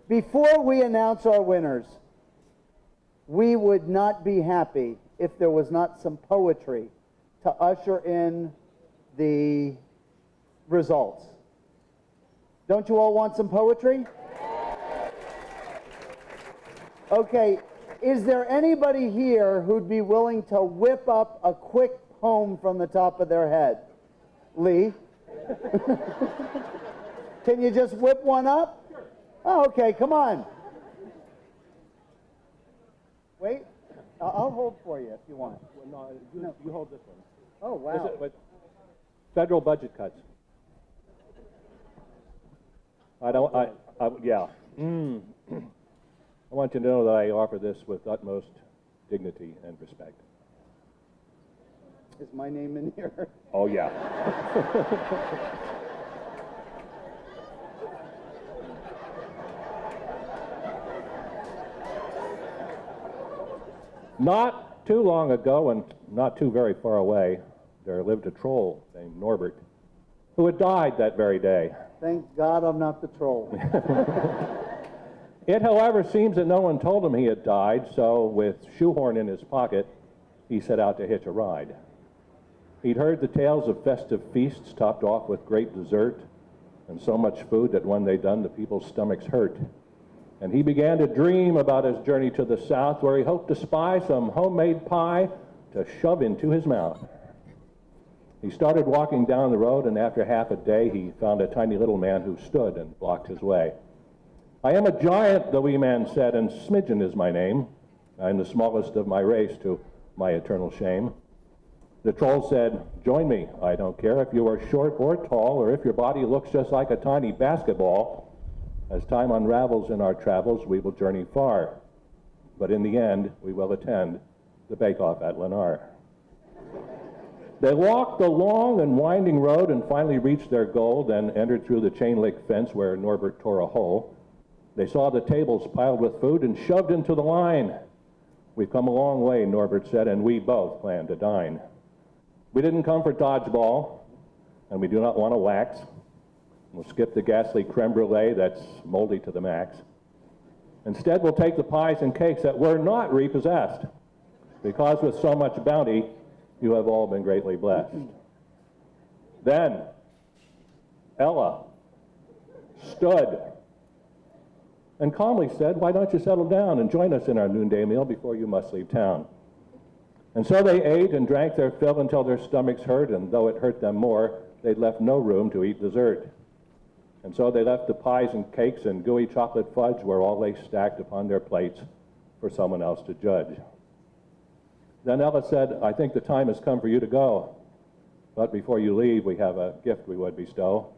Before we announce our winners, we would not be happy if there was not some poetry to usher in the results. Don't you all want some poetry? Okay, is there anybody here who'd be willing to whip up a quick poem from the top of their head? Lee? Can you just whip one up? Oh, okay, come on. Wait, I'll hold for you if you want. No, you hold this one. Oh, wow. Federal budget cuts. Yeah. I want you to know that I offer this with utmost dignity and respect. Is my name in here? Oh, yeah. Not too long ago, and not too very far away, there lived a troll named Norbert, who had died that very day. Thank God I'm not the troll. It, however, seems that no one told him he had died, so with shoehorn in his pocket, he set out to hitch a ride. He'd heard the tales of festive feasts topped off with great dessert, and so much food that when they'd done, the people's stomachs hurt. And he began to dream about his journey to the south, where he hoped to spy some homemade pie to shove into his mouth. He started walking down the road, and after half a day, he found a tiny little man who stood and blocked his way. "I am a giant," the wee man said, "and Smidgen is my name. I'm the smallest of my race, to my eternal shame." The troll said, "Join me. I don't care if you are short or tall, or if your body looks just like a tiny basketball. As time unravels in our travels, we will journey far. But in the end, we will attend the bake-off at Lennar." They walked the long and winding road and finally reached their goal, then entered through the chain-link fence where Norbert tore a hole. They saw the tables piled with food and shoved into the line. "We've come a long way," Norbert said, "and we both plan to dine. We didn't come for dodgeball, and we do not want to wax. We'll skip the ghastly creme brulee that's moldy to the max. Instead, we'll take the pies and cakes that were not repossessed, because with so much bounty, you have all been greatly blessed." Then Ella stood and calmly said, "Why don't you settle down and join us in our noonday meal before you must leave town?" And so they ate and drank their fill until their stomachs hurt, and though it hurt them more, they'd left no room to eat dessert. And so they left the pies and cakes and gooey chocolate fudge where all lay stacked upon their plates for someone else to judge. Then Ella said, "I think the time has come for you to go. But before you leave, we have a gift we would bestow.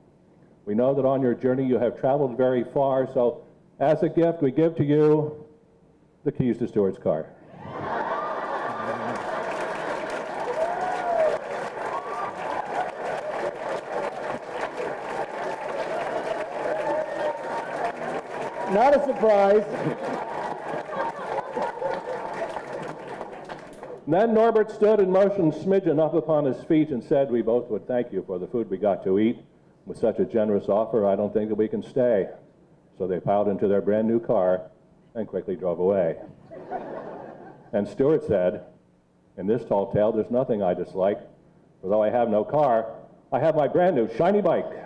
We know that on your journey you have traveled very far, so as a gift we give to you the keys to Stuart's car." Not a surprise. Then Norbert stood and motioned Smidgen up upon his feet and said, "We both would thank you for the food we got to eat. With such a generous offer, I don't think that we can stay." So they piled into their brand new car and quickly drove away. And Stuart said, "In this tall tale, there's nothing I dislike. For though I have no car, I have my brand new shiny bike."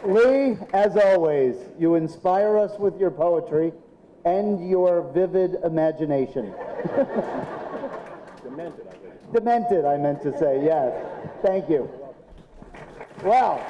Lee, as always, you inspire us with your poetry and your vivid imagination. Demented, I think. Demented, I meant to say, yes. Thank you. Well.